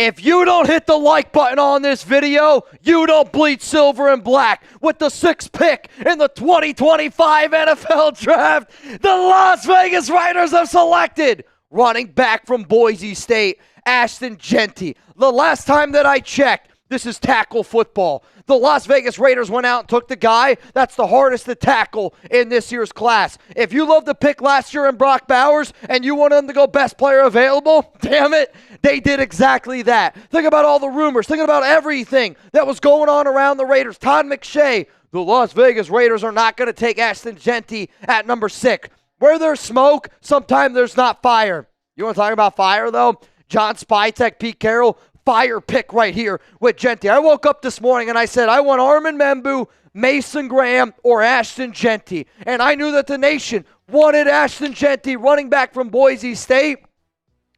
If you don't hit the like button on this video, you don't bleed silver and black. With the 6th pick in the 2025 NFL Draft, the Las Vegas Raiders have selected running back from Boise State, Ashton Jeanty. The last time that I checked, this is tackle football. The Las Vegas Raiders went out and took the guy that's the hardest to tackle in this year's class. If you loved the pick last year in Brock Bowers and you wanted him to go best player available, damn it, they did exactly that. Think about all the rumors. Think about everything that was going on around the Raiders. Todd McShay, the Las Vegas Raiders are not going to take Ashton Jeanty at number 6. Where there's smoke, sometimes there's not fire. You want to talk about fire, though? John Spytek, Pete Carroll, fire pick right here with Jeanty. I woke up this morning and I said, I want Armin Membu, Mason Graham, or Ashton Jeanty. And I knew that the nation wanted Ashton Jeanty, running back from Boise State.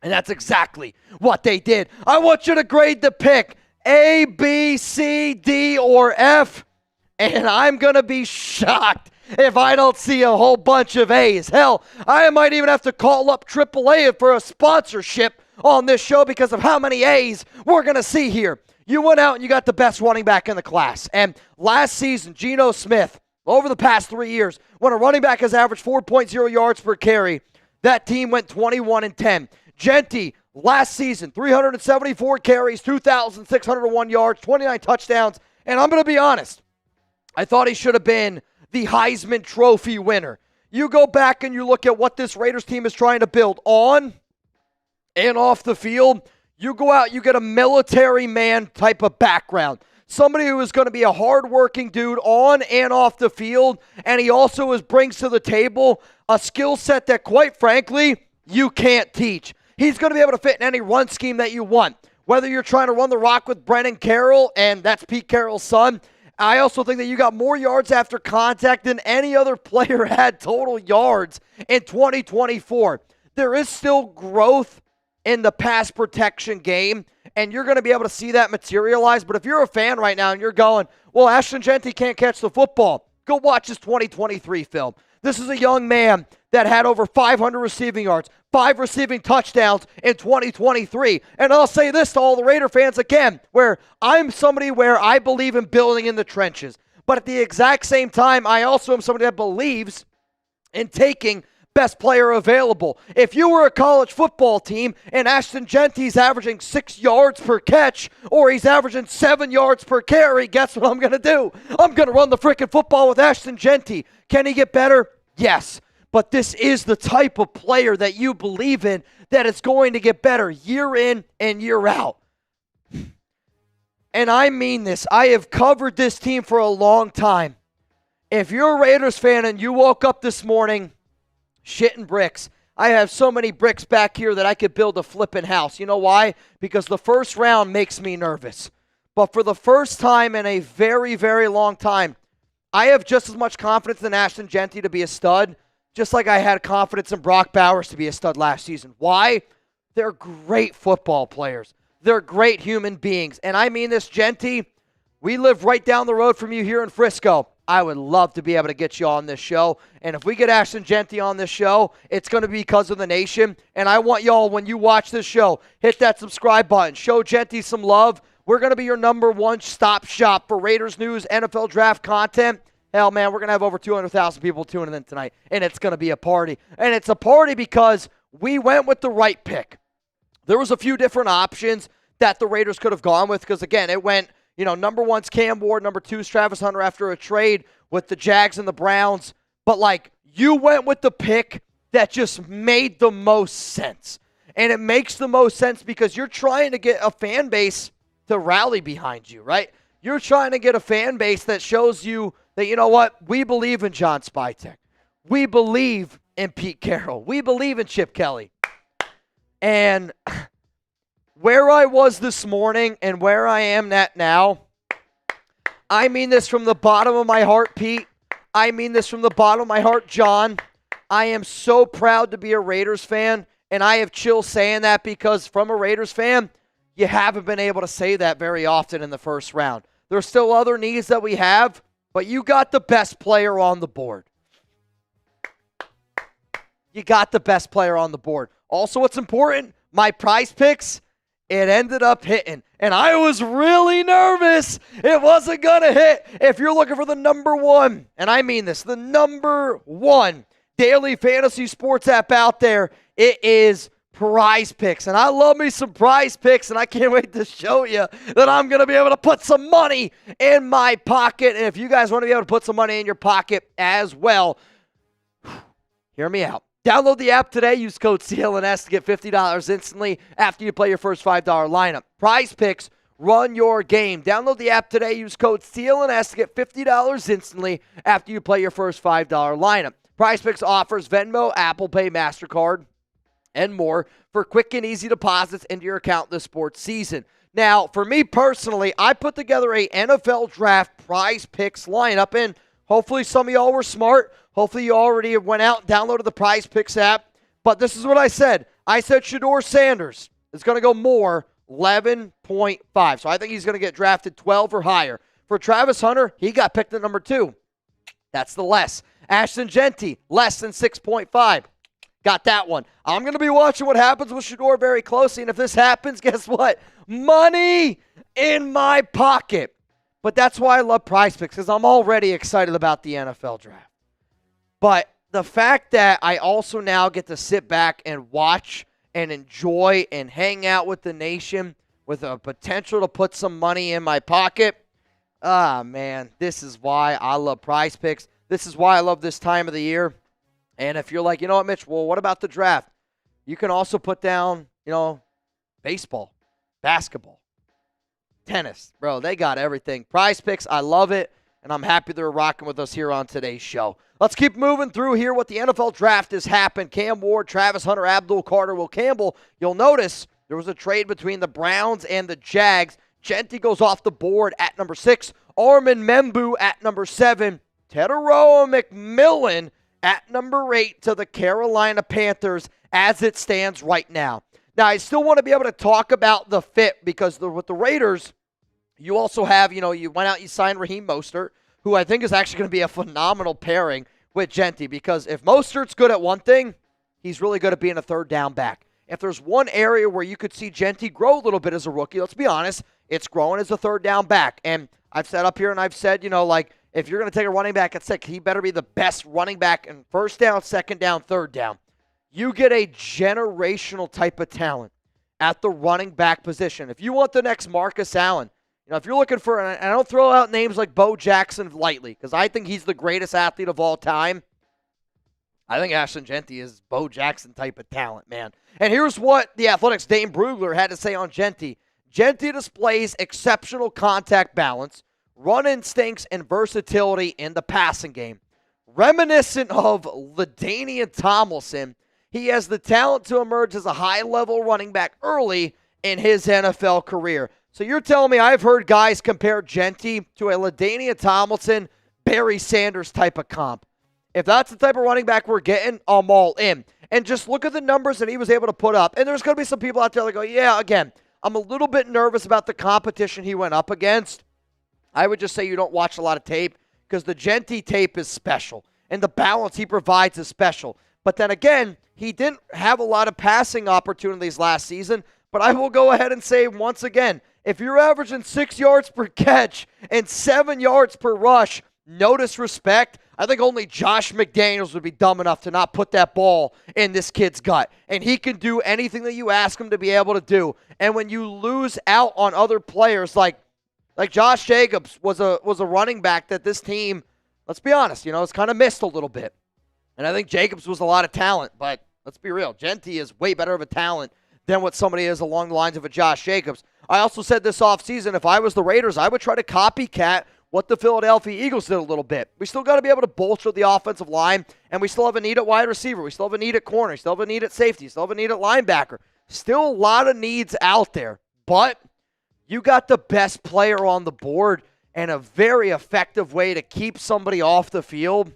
And that's exactly what they did. I want you to grade the pick A, B, C, D, or F. And I'm going to be shocked if I don't see a whole bunch of A's. Hell, I might even have to call up AAA for a sponsorship on this show because of how many A's we're going to see here. You went out and you got the best running back in the class. And last season, Geno Smith, over the past 3 years, when a running back has averaged 4.0 yards per carry, that team went 21-10. Jeanty, last season, 374 carries, 2,601 yards, 29 touchdowns. And I'm going to be honest, I thought he should have been the Heisman Trophy winner. You go back and you look at what this Raiders team is trying to build on and off the field, you go out, you get a military man type of background. Somebody who is going to be a hardworking dude on and off the field, and he also brings to the table a skill set that, quite frankly, you can't teach. He's going to be able to fit in any run scheme that you want. Whether you're trying to run the rock with Brennan Carroll, and that's Pete Carroll's son, I also think that you got more yards after contact than any other player had total yards in 2024. There is still growth in the pass protection game, and you're going to be able to see that materialize. But if you're a fan right now and you're going, well, Ashton Jeanty can't catch the football, go watch his 2023 film. This is a young man that had over 500 receiving yards, 5 receiving touchdowns in 2023. And I'll say this to all the Raider fans again, where I'm somebody where I believe in building in the trenches. But at the exact same time, I also am somebody that believes in taking best player available. If you were a college football team and Ashton Jeanty's averaging 6 yards per catch or he's averaging 7 yards per carry, guess what I'm going to do? I'm going to run the freaking football with Ashton Jeanty. Can he get better? Yes. But this is the type of player that you believe in, that it's going to get better year in and year out. And I mean this. I have covered this team for a long time. If you're a Raiders fan and you woke up this morning shitting bricks, I have so many bricks back here that I could build a flipping house. You know why? Because the first round makes me nervous. But for the first time in a very, very long time, I have just as much confidence in Ashton Jeanty to be a stud, just like I had confidence in Brock Bowers to be a stud last season. Why? They're great football players. They're great human beings. And I mean this, Jeanty, we live right down the road from you here in Frisco. I would love to be able to get you on this show. And if we get Ashton Jeanty on this show, it's going to be because of the nation. And I want y'all, when you watch this show, hit that subscribe button. Show Jeanty some love. We're going to be your number one stop shop for Raiders news, NFL draft content. Hell, man, we're going to have over 200,000 people tuning in tonight. And it's going to be a party. And it's a party because we went with the right pick. There was a few different options that the Raiders could have gone with because, again, it went, number one's Cam Ward, number two's Travis Hunter after a trade with the Jags and the Browns. But, you went with the pick that just made the most sense. And it makes the most sense because you're trying to get a fan base to rally behind you, right? You're trying to get a fan base that shows you that, you know what, we believe in John Spytek. We believe in Pete Carroll. We believe in Chip Kelly. And where I was this morning and where I am at now, I mean this from the bottom of my heart, Pete. I mean this from the bottom of my heart, John. I am so proud to be a Raiders fan, and I have chill saying that because from a Raiders fan, you haven't been able to say that very often in the first round. There's still other needs that we have, but you got the best player on the board. You got the best player on the board. Also, what's important, my PrizePicks It ended up hitting, and I was really nervous it wasn't going to hit. If you're looking for the number one, and I mean this, the number one daily fantasy sports app out there, it is PrizePicks. And I love me some PrizePicks, and I can't wait to show you that I'm going to be able to put some money in my pocket. And if you guys want to be able to put some money in your pocket as well, hear me out. Download the app today. Use code CLNS to get $50 instantly after you play your first $5 lineup. PrizePicks, run your game. Download the app today. Use code CLNS to get $50 instantly after you play your first $5 lineup. PrizePicks offers Venmo, Apple Pay, MasterCard, and more for quick and easy deposits into your account this sports season. Now, for me personally, I put together a NFL Draft PrizePicks lineup, and hopefully some of y'all were smart. Hopefully you already went out and downloaded the PrizePicks app. But this is what I said. I said Shedeur Sanders is going to go more, 11.5. So I think he's going to get drafted 12 or higher. For Travis Hunter, he got picked at number 2. That's the less. Ashton Jeanty, less than 6.5. Got that one. I'm going to be watching what happens with Shedeur very closely. And if this happens, guess what? Money in my pocket. But that's why I love PrizePicks, because I'm already excited about the NFL Draft. But the fact that I also now get to sit back and watch and enjoy and hang out with the nation with a potential to put some money in my pocket, man, this is why I love PrizePicks. This is why I love this time of the year. And if you're like, you know what, Mitch, well, what about the draft? You can also put down, baseball, basketball, tennis. Bro, they got everything. PrizePicks, I love it. And I'm happy they're rocking with us here on today's show. Let's keep moving through here what the NFL Draft has happened. Cam Ward, Travis Hunter, Abdul Carter, Will Campbell. You'll notice there was a trade between the Browns and the Jags. Jeanty goes off the board at number 6. Armin Membu at number 7. Teteroa McMillan at number 8 to the Carolina Panthers as it stands right now. Now, I still want to be able to talk about the fit because with the Raiders, you also have, you went out, you signed Raheem Mostert, who I think is actually going to be a phenomenal pairing with Jeanty, because if Mostert's good at one thing, he's really good at being a third down back. If there's one area where you could see Jeanty grow a little bit as a rookie, let's be honest, it's growing as a third down back. And I've said up here and I've said, if you're going to take a running back at 6, he better be the best running back in first down, second down, third down. You get a generational type of talent at the running back position. If you want the next Marcus Allen, if you're looking for, and I don't throw out names like Bo Jackson lightly, because I think he's the greatest athlete of all time. I think Ashton Jeanty is Bo Jackson type of talent, man. And here's what the Athletics' Dane Brugler had to say on Jeanty. Jeanty displays exceptional contact balance, run instincts, and versatility in the passing game. Reminiscent of LaDainian Tomlinson, he has the talent to emerge as a high-level running back early in his NFL career. So you're telling me I've heard guys compare Jeanty to a LaDainian Tomlinson, Barry Sanders type of comp. If that's the type of running back we're getting, I'm all in. And just look at the numbers that he was able to put up. And there's going to be some people out there that go, yeah, again, I'm a little bit nervous about the competition he went up against. I would just say you don't watch a lot of tape because the Jeanty tape is special. And the balance he provides is special. But then again, he didn't have a lot of passing opportunities last season. But I will go ahead and say once again, if you're averaging 6 yards per catch and 7 yards per rush, no disrespect, I think only Josh McDaniels would be dumb enough to not put that ball in this kid's gut. And he can do anything that you ask him to be able to do. And when you lose out on other players like Josh Jacobs was a running back that this team, let's be honest, it's kind of missed a little bit. And I think Jacobs was a lot of talent, but let's be real. Jeanty is way better of a talent than what somebody is along the lines of a Josh Jacobs. I also said this offseason, if I was the Raiders, I would try to copycat what the Philadelphia Eagles did a little bit. We still got to be able to bolster the offensive line, and we still have a need at wide receiver. We still have a need at corner. We still have a need at safety. We still have a need at linebacker. Still a lot of needs out there, but you got the best player on the board, and a very effective way to keep somebody off the field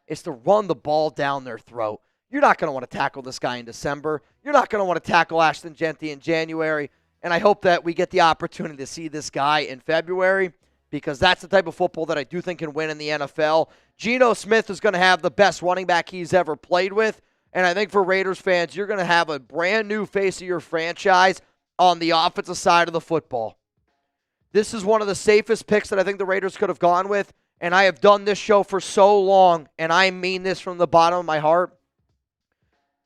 is to run the ball down their throat. You're not going to want to tackle this guy in December. You're not going to want to tackle Ashton Jeanty in January. And I hope that we get the opportunity to see this guy in February, because that's the type of football that I do think can win in the NFL. Geno Smith is going to have the best running back he's ever played with. And I think for Raiders fans, you're going to have a brand new face of your franchise on the offensive side of the football. This is one of the safest picks that I think the Raiders could have gone with, and I have done this show for so long, and I mean this from the bottom of my heart.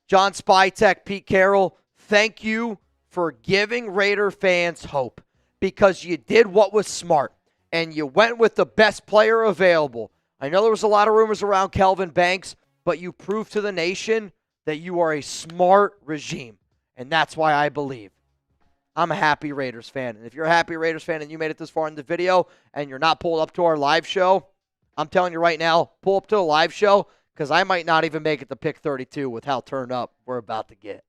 John Spytek, Pete Carroll, thank you for giving Raider fans hope, because you did what was smart, and you went with the best player available. I know there was a lot of rumors around Kelvin Banks, but you proved to the nation that you are a smart regime, and that's why I believe. I'm a happy Raiders fan. And if you're a happy Raiders fan and you made it this far in the video and you're not pulled up to our live show, I'm telling you right now, pull up to a live show, because I might not even make it to pick 32 with how turned up we're about to get.